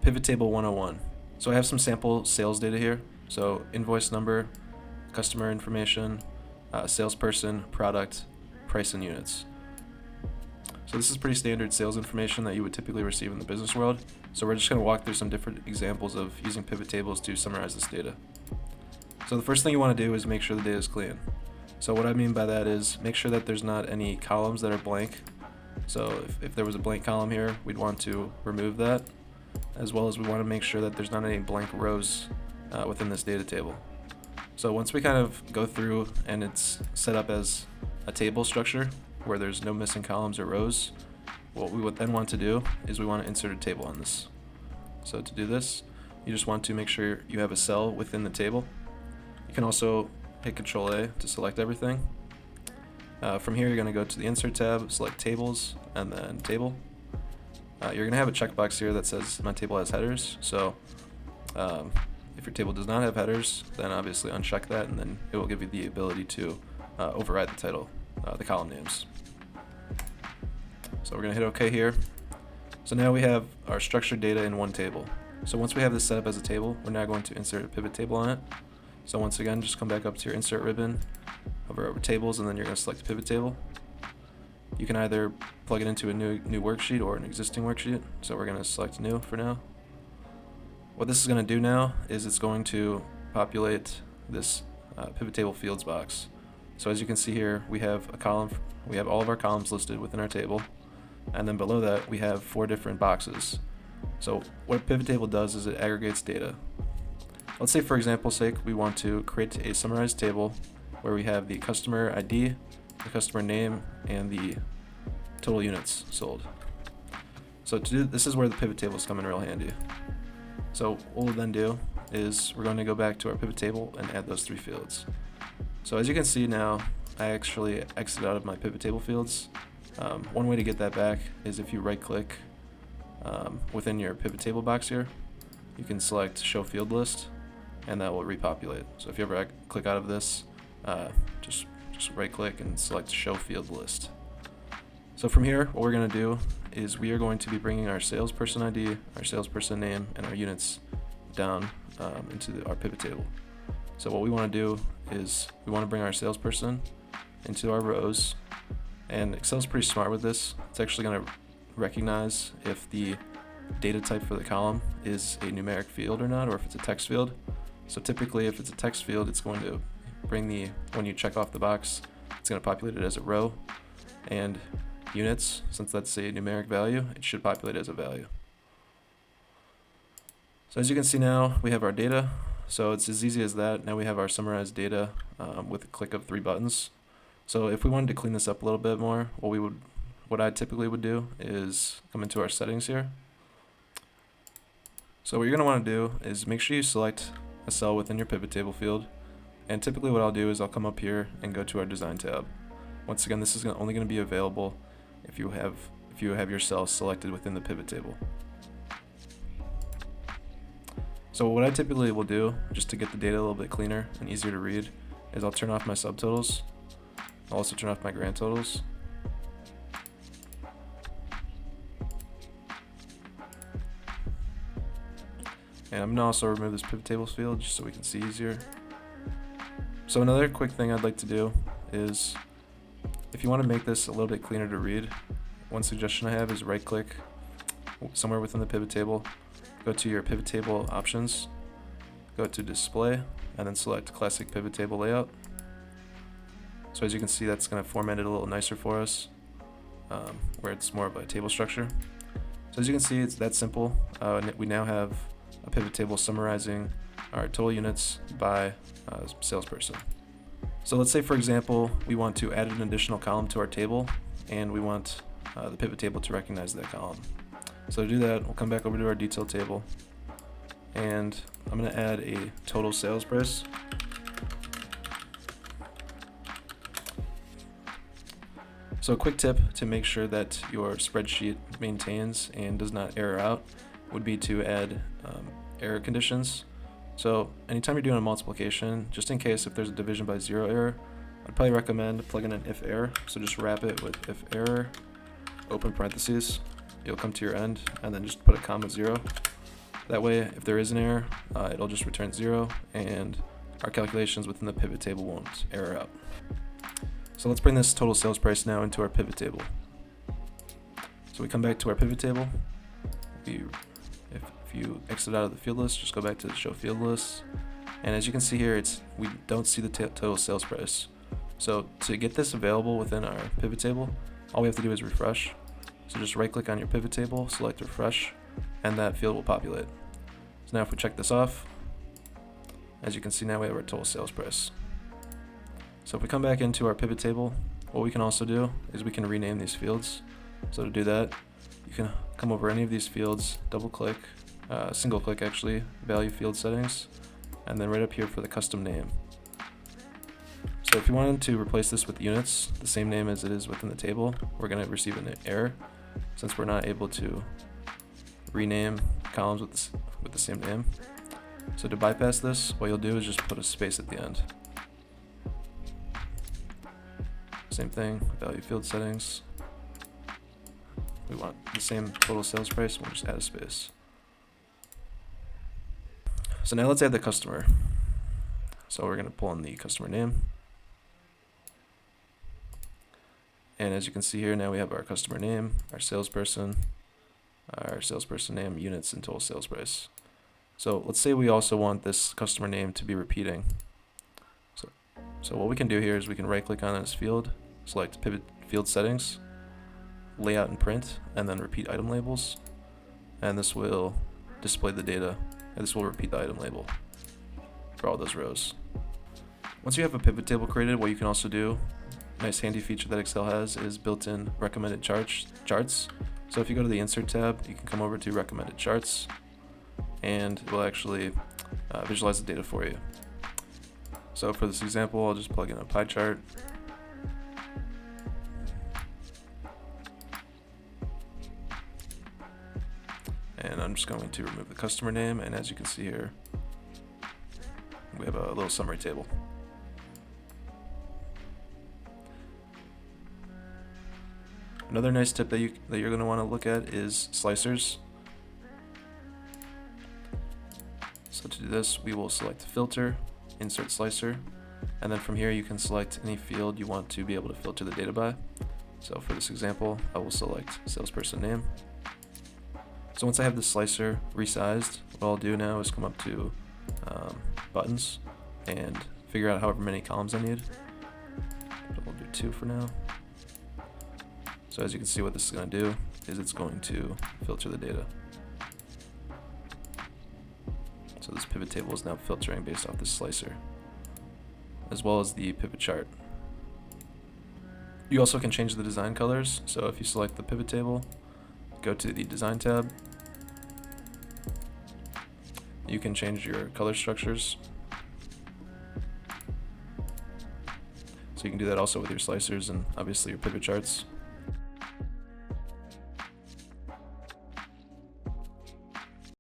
Pivot table 101. So I have some sample sales data here. So invoice number, customer information, salesperson, product, price, and units. So this is pretty standard sales information that you would typically receive in the business world. So we're just going to walk through some different examples of using pivot tables to summarize this data. So the first thing you want to do is make sure the data is clean. So what I mean by that is make sure that there's not any columns that are blank. So if there was a blank column here, we'd want to remove that, as well as we want to make sure that there's not any blank rows within this data table. So once we kind of go through and it's set up as a table structure where there's no missing columns or rows, what we would then want to do is we want to insert a table on this. So to do this, you just want to make sure you have a cell within the table. You can also hit Control A to select everything. From here, you're going to go to the Insert tab, select Tables, and then Table. You're going to have a checkbox here that says my table has headers. So if your table does not have headers, then obviously uncheck that, and then it will give you the ability to override the title, the column names. So we're going to hit OK here. So now we have our structured data in one table. So once we have this set up as a table, we're now going to insert a pivot table on it. So once again, just come back up to your Insert ribbon, hover over Tables, and then you're going to select Pivot Table. You can either plug it into a new worksheet or an existing worksheet. So we're going to select New for now. What this is going to do now is it's going to populate this Pivot Table Fields box. So as you can see here, we have a column. We have all of our columns listed within our table, and then below that we have 4 different boxes. So what a pivot table does is it aggregates data. Let's say, for example's sake, we want to create a summarized table where we have the customer ID, the customer name, and the total units sold. So to do this is where the pivot tables come in real handy. So what we'll then do is we're going to go back to our pivot table and add those 3 fields. So as you can see now, I actually exited out of my pivot table fields. One way to get that back is if you right-click within your pivot table box here, you can select Show Field List, and that will repopulate. So if you ever click out of this, just right-click and select Show Field List. So from here, what we're going to do is we are going to be bringing our salesperson ID, our salesperson name, and our units down into our pivot table. So what we want to do is we want to bring our salesperson into our rows, and Excel's pretty smart with this. It's actually going to recognize if the data type for the column is a numeric field or not, or if it's a text field. So typically if it's a text field, it's going to bring when you check off the box, it's going to populate it as a row, and units, since that's a numeric value, it should populate as a value. So as you can see now, we have our data. So it's as easy as that. Now we have our summarized data with a click of 3 buttons. So if we wanted to clean this up a little bit more, what I typically would do is come into our settings here. So what you're going to want to do is make sure you select a cell within your pivot table field, and typically what I'll do is I'll come up here and go to our design tab. Once again, this is only going to be available if you have your cell selected within the pivot table. So what I typically will do, just to get the data a little bit cleaner and easier to read, is I'll turn off my subtotals. I'll also turn off my grand totals. And I'm going to also remove this pivot tables field just so we can see easier. So another quick thing I'd like to do is, if you want to make this a little bit cleaner to read, one suggestion I have is right-click somewhere within the pivot table, go to your pivot table options, go to display, and then select classic pivot table layout. So as you can see, that's going to format it a little nicer for us, where it's more of a table structure. So as you can see, it's that simple. We now have a pivot table summarizing our total units by salesperson. So let's say, for example, we want to add an additional column to our table, and we want the pivot table to recognize that column. So to do that, we'll come back over to our detail table, and I'm going to add a total sales price. So a quick tip to make sure that your spreadsheet maintains and does not error out would be to add error conditions. So anytime you're doing a multiplication, just in case if there's a division by 0 error, I'd probably recommend plugging in if error. So just wrap it with if error, open parentheses, you'll come to your end, and then just put a comma 0. That way, if there is an error, it'll just return 0, and our calculations within the pivot table won't error out. So let's bring this total sales price now into our pivot table. So we come back to our pivot table. If you exit out of the field list, just go back to the show field list. And as you can see here, we don't see the total sales price. So to get this available within our pivot table, all we have to do is refresh. So just right click on your pivot table, select refresh, and that field will populate. So now if we check this off, as you can see now we have our total sales price. So if we come back into our pivot table, what we can also do is we can rename these fields. So to do that, you can come over any of these fields, double click, single click actually, value field settings, and then right up here for the custom name. So if you wanted to replace this with units, the same name as it is within the table, we're going to receive an error since we're not able to rename columns with the same name. So to bypass this, what you'll do is just put a space at the end. Same thing, value field settings. We want the same total sales price, we'll just add a space. So now let's add the customer. So we're going to pull in the customer name. And as you can see here, now we have our customer name, our salesperson name, units, and total sales price. So let's say we also want this customer name to be repeating. So what we can do here is we can right click on this field, select pivot field settings, layout and print, and then repeat item labels. And this will display the data, and this will repeat the item label for all those rows. Once you have a pivot table created, what you can also do, a nice handy feature that Excel has, is built-in recommended charts. So if you go to the Insert tab, you can come over to Recommended Charts, and it will actually visualize the data for you. So for this example, I'll just plug in a pie chart. And I'm just going to remove the customer name, and as you can see here, we have a little summary table. Another nice tip that you're going to want to look at is slicers. So to do this, we will select filter, insert slicer, and then from here you can select any field you want to be able to filter the data by. So for this example, I will select salesperson name. So once I have the slicer resized, what I'll do now is come up to buttons and figure out however many columns I need. But we'll do 2 for now. So as you can see, what this is going to do is it's going to filter the data. So this pivot table is now filtering based off this slicer, as well as the pivot chart. You also can change the design colors. So if you select the pivot table, go to the design tab, you can change your color structures. So you can do that also with your slicers and obviously your pivot charts.